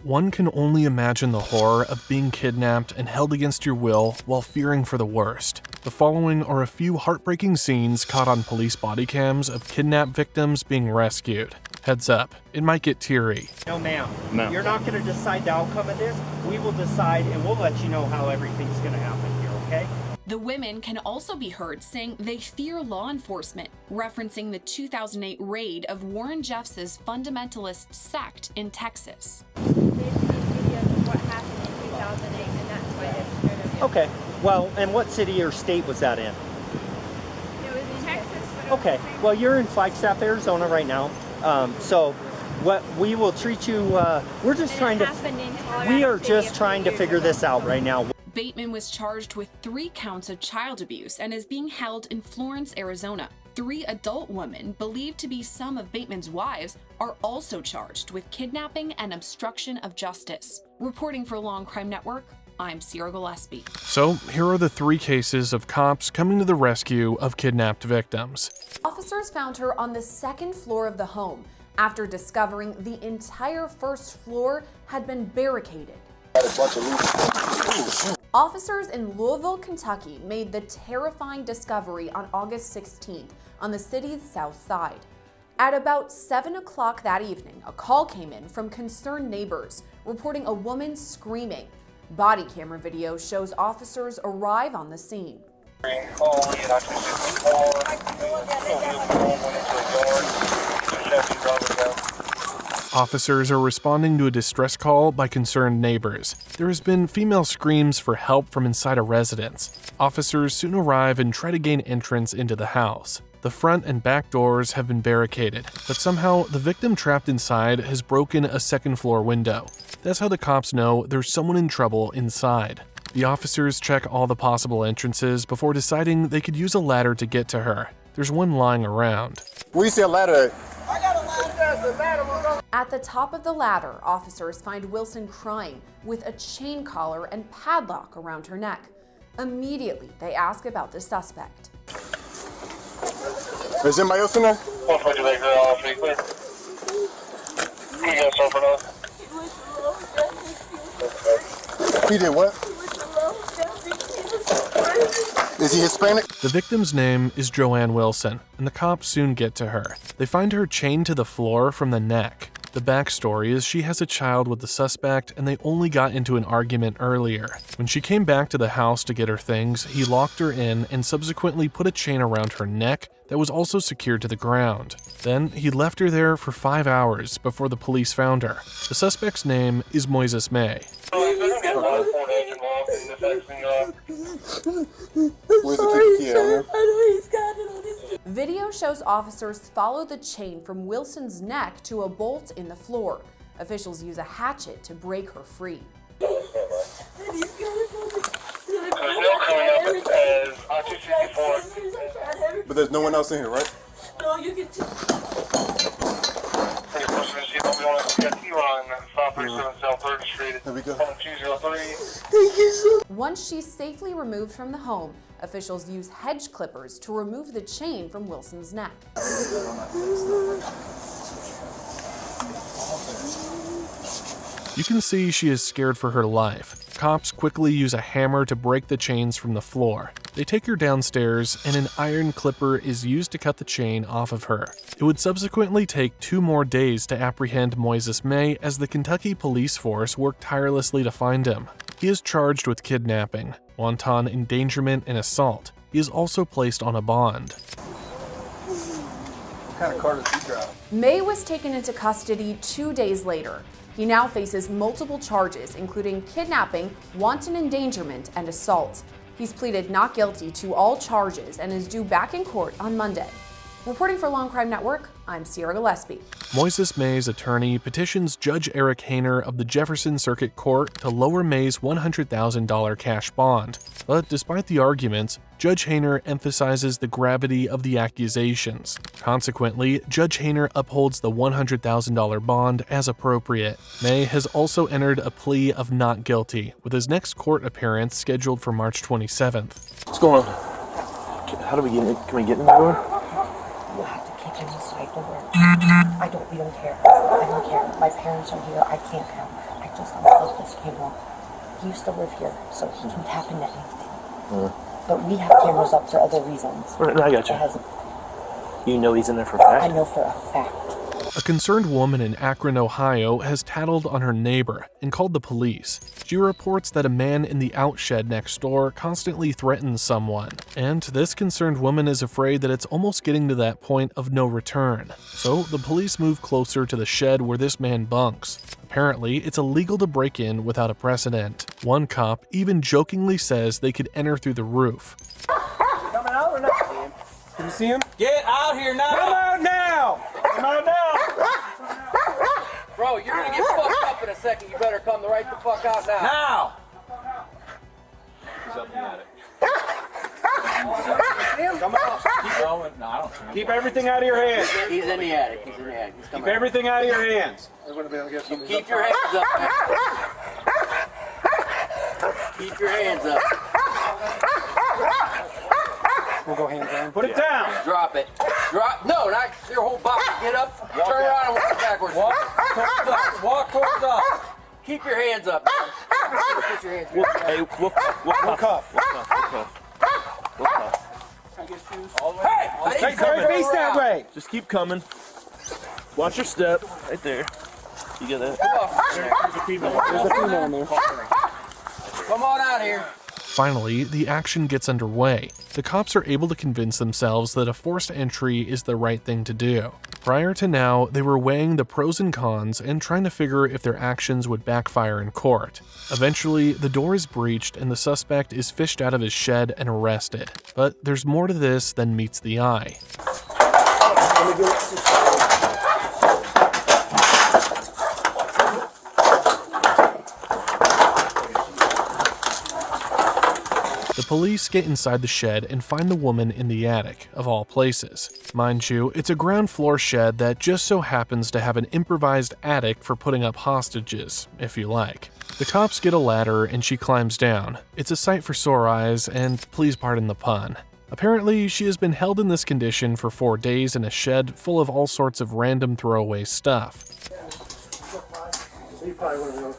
One can only imagine the horror of being kidnapped and held against your will while fearing for the worst. The following are a few heartbreaking scenes caught on police body cams of kidnapped victims being rescued. Heads up, it might get teary. No, ma'am. No. You're not going to decide the outcome of this. We will decide, and we'll let you know how everything's going to happen here, okay? The women can also be heard saying they fear law enforcement, referencing the 2008 raid of Warren Jeffs' fundamentalist sect in Texas. Okay, well, and what city or state was that in? It was in Texas. Okay, well, you're in Flagstaff, Arizona right now. So what we will treat you, we're just trying to figure this out right now. Bateman was charged with 3 counts of child abuse and is being held in Florence, Arizona. 3 adult women, believed to be some of Bateman's wives, are also charged with kidnapping and obstruction of justice. Reporting for Long Crime Network, I'm Sierra Gillespie. So here are the 3 cases of cops coming to the rescue of kidnapped victims. Officers found her on the 2nd floor of the home after discovering the entire 1st floor had been barricaded. Officers in Louisville, Kentucky made the terrifying discovery on August 16th on the city's south side. At about 7 o'clock that evening, a call came in from concerned neighbors reporting a woman screaming. Body camera video shows officers arrive on the scene. Officers are responding to a distress call by concerned neighbors. There has been female screams for help from inside a residence. Officers soon arrive and try to gain entrance into the house. The front and back doors have been barricaded, but somehow the victim trapped inside has broken a 2nd floor window. That's how the cops know there's someone in trouble inside. The officers check all the possible entrances before deciding they could use a ladder to get to her. There's one lying around. Where you see a ladder? I got a ladder. At the top of the ladder, officers find Wilson crying with a chain collar and padlock around her neck. Immediately, they ask about the suspect. Is anybody else in there? He did what? Is he Hispanic? The victim's name is Joanne Wilson, and the cops soon get to her. They find her chained to the floor from the neck. The backstory is she has a child with the suspect, and they only got into an argument earlier. When she came back to the house to get her things, he locked her in and subsequently put a chain around her neck that was also secured to the ground. Then he left her there for 5 hours before the police found her. The suspect's name is Moises May. Video shows officers follow the chain from Wilson's neck to a bolt in the floor. Officials use a hatchet to break her free. But there's no one else in here, right? No, you can There we go. Once she's safely removed from the home, officials use hedge clippers to remove the chain from Wilson's neck. You can see she is scared for her life. Cops quickly use a hammer to break the chains from the floor. They take her downstairs, and an iron clipper is used to cut the chain off of her. It would subsequently take 2 more days to apprehend Moises May as the Kentucky police force worked tirelessly to find him. He is charged with kidnapping, wanton endangerment, and assault. He is also placed on a bond. What kind of car does he drive? May was taken into custody 2 days later. He now faces multiple charges, including kidnapping, wanton endangerment, and assault. He's pleaded not guilty to all charges and is due back in court on Monday. Reporting for Long Crime Network, I'm Sierra Gillespie. Moises May's attorney petitions Judge Eric Hayner of the Jefferson Circuit Court to lower May's $100,000 cash bond. But despite the arguments, Judge Hayner emphasizes the gravity of the accusations. Consequently, Judge Hayner upholds the $100,000 bond as appropriate. May has also entered a plea of not guilty, with his next court appearance scheduled for March 27th. What's going on? How do we get in? Can we get in the door? You have to kick inside the door. We don't care. I don't care. My parents are here. I can't help. I just unplugged this camera. He used to live here, so he can tap into anything. But we have cameras up for other reasons. Right, I got It hasn't. You know he's in there for a fact? I know for a fact. A concerned woman in Akron, Ohio has tattled on her neighbor and called the police. She reports that a man in the outshed next door constantly threatens someone, and this concerned woman is afraid that it's almost getting to that point of no return. So the police move closer to the shed where this man bunks. Apparently, it's illegal to break in without a precedent. One cop even jokingly says they could enter through the roof. Coming out or not? Can you see him? Get out here now! Come out now! Come out now! Bro, you're gonna get fucked up in a second. You better come right the fuck out now. Now! He's up in the attic. Come out. Keep going. No, I don't see him. Keep everything out of your hands. He's in the attic. He's in the attic. He's Keep coming out. everything out of your hands. Keep your hands up, man. Keep your hands up. We'll go hands down. Put it down. Drop it. Drop. No, not your whole body. Get up. Turn around and walk backwards. Walk towards us. Walk towards us. Keep your hands up. Put your hands up. Hey, we'll cuff. Hey! Take your face that way. Just keep coming. Watch your step. Right there. You get that? There's a female in there. Come on out here. Finally, the action gets underway. The cops are able to convince themselves that a forced entry is the right thing to do. Prior to now, they were weighing the pros and cons and trying to figure if their actions would backfire in court. Eventually, the door is breached and the suspect is fished out of his shed and arrested. But there's more to this than meets the eye. The police get inside the shed and find the woman in the attic, of all places. Mind you, it's a ground floor shed that just so happens to have an improvised attic for putting up hostages, if you like. The cops get a ladder and she climbs down. It's a sight for sore eyes, and please pardon the pun. Apparently, she has been held in this condition for 4 days in a shed full of all sorts of random throwaway stuff. So you probably want to know.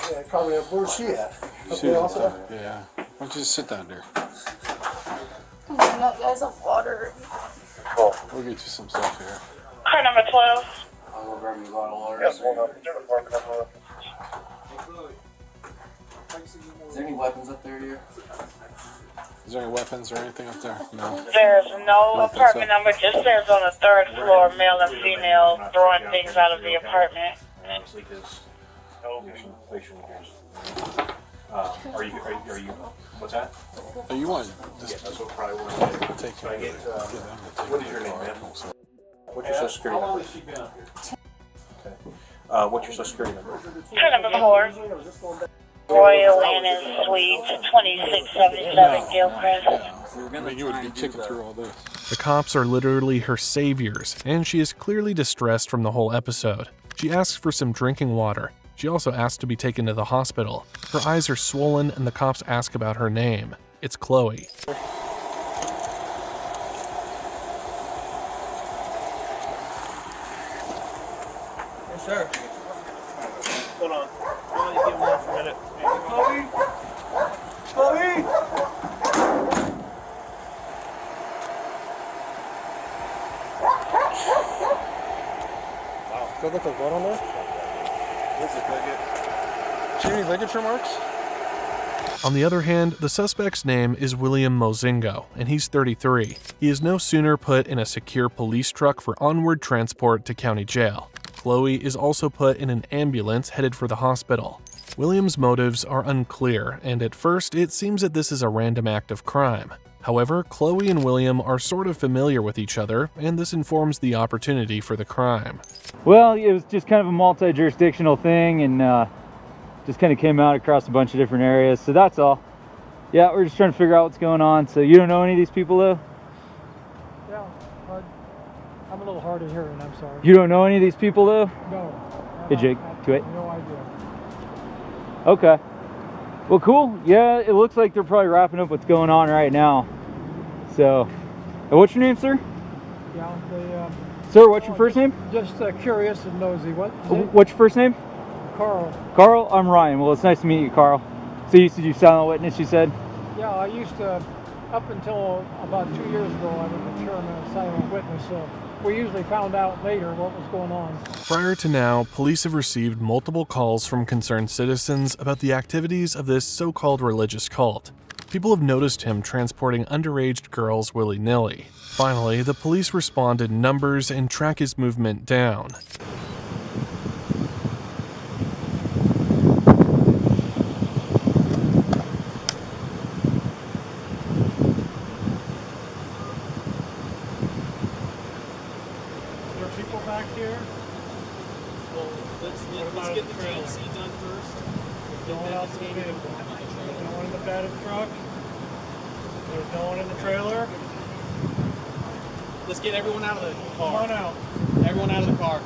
Yeah, probably. Where's she at? Okay, also? Yeah. Why don't you just sit down there? That guy's of water. We'll get you some stuff here. Car number 12. I'm gonna grab you a bottle of water. Yes, hold on. Is there any weapons up there, dear? Is there any weapons or anything up there? No. There's no apartment number, just says on the 3rd floor, male and female throwing things out of the apartment. Honestly, because facial appearance. Are you? What's that? Oh, you want? Yeah, that's what probably want to Take Can I care get? of it. What is your name, man? What's your social security number? Okay. What's your social security number? Car number 4. Royal Inn and Suites, 2677 Gilchrist. I mean, you would be ticking through all this. The cops are literally her saviors, and she is clearly distressed from the whole episode. She asks for some drinking water. She also asks to be taken to the hospital. Her eyes are swollen, and the cops ask about her name. It's Chloe. Yes, sir. Hold on. Why don't you give him one for a minute? Chloe? Chloe? Wow. Does that look like blood on there? See any ligature marks? On the other hand, the suspect's name is William Mozingo, and he's 33. He is no sooner put in a secure police truck for onward transport to county jail. Chloe is also put in an ambulance headed for the hospital. William's motives are unclear, and at first it seems that this is a random act of crime. However, Chloe and William are sort of familiar with each other, and this informs the opportunity for the crime. Well, it was just kind of a multi-jurisdictional thing, and just kind of came out across a bunch of different areas, so that's all. Yeah, we're just trying to figure out what's going on. So you don't know any of these people, though? Yeah, I'm a little hard of hearing, I'm sorry. You don't know any of these people, though? No. Hey, Jake, do it. No idea. Okay. Well, cool. Yeah, it looks like they're probably wrapping up what's going on right now. So, what's your name, sir? Yeah, Sir, what's your first name? Just curious and nosy. What's Carl. Carl, I'm Ryan. Well, it's nice to meet you, Carl. So you said you silent witness, you said? Yeah, I used to, up until about 2 years ago, I was a chairman of silent witness, so we usually found out later what was going on. Prior to now, police have received multiple calls from concerned citizens about the activities of this so-called religious cult. People have noticed him transporting underage girls willy-nilly. Finally, the police respond in numbers and track his movement down. People back here? Well, let's get the GNC done first. No one else in the vehicle. There's no one in the bed of the truck. There's no one in the trailer. Let's get everyone out of the car. Come on out. Everyone out of the car.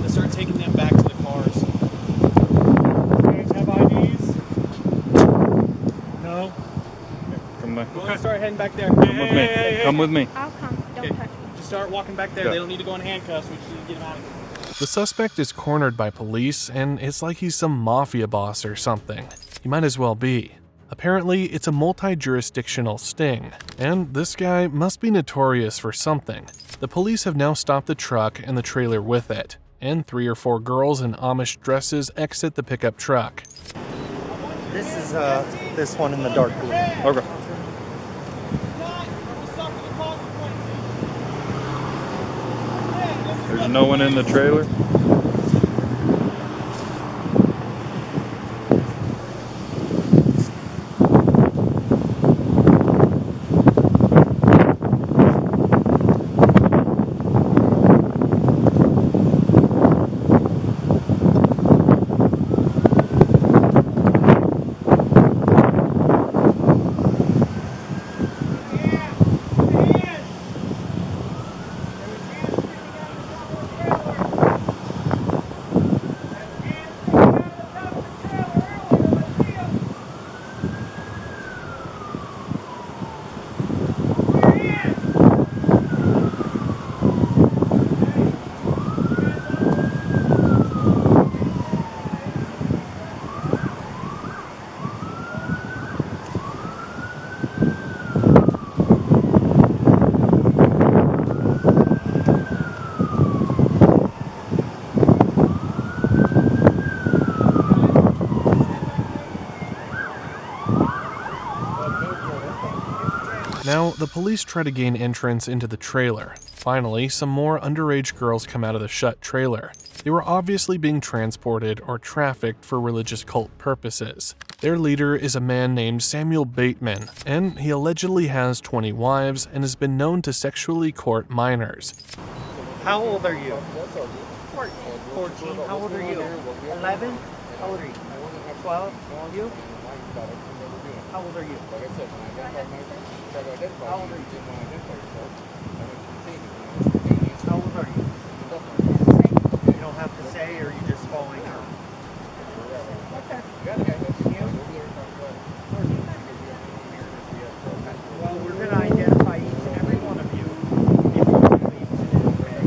Let's start taking them back to the cars. You guys have IDs? No? Come back. Go ahead and start heading back there. Come with me. Come with me. I'll come. Don't touch me. Just start walking back there. Yeah. They don't need to go in handcuffs. We just need to get them out of here. The suspect is cornered by police, and it's like he's some mafia boss or something. He might as well be. Apparently, it's a multi-jurisdictional sting, and this guy must be notorious for something. The police have now stopped the truck and the trailer with it, and 3 or 4 girls in Amish dresses exit the pickup truck. This is this one in the dark blue. Okay. There's no one in the trailer? Now, the police try to gain entrance into the trailer. Finally, some more underage girls come out of the shut trailer. They were obviously being transported or trafficked for religious cult purposes. Their leader is a man named Samuel Bateman, and he allegedly has 20 wives and has been known to sexually court minors. How old are you? 14. How old are you? 11? How old are you? 12? You? How old are you? How old are you? How old are you? You don't have to say, or you just following her? Okay. Well, we're going to identify each and every one of you if you want to leave today, okay?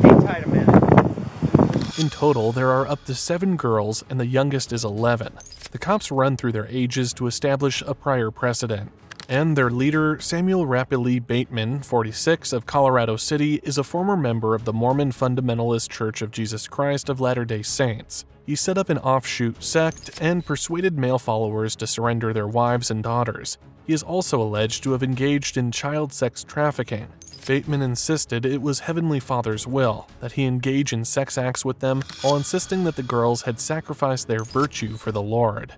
Hang tight a minute. In total, there are up to 7 girls, and the youngest is 11. The cops run through their ages to establish a prior precedent. And their leader, Samuel Rapidly Bateman, 46, of Colorado City, is a former member of the Mormon Fundamentalist Church of Jesus Christ of Latter-day Saints. He set up an offshoot sect and persuaded male followers to surrender their wives and daughters. He is also alleged to have engaged in child sex trafficking. Bateman insisted it was Heavenly Father's will that he engage in sex acts with them while insisting that the girls had sacrificed their virtue for the Lord.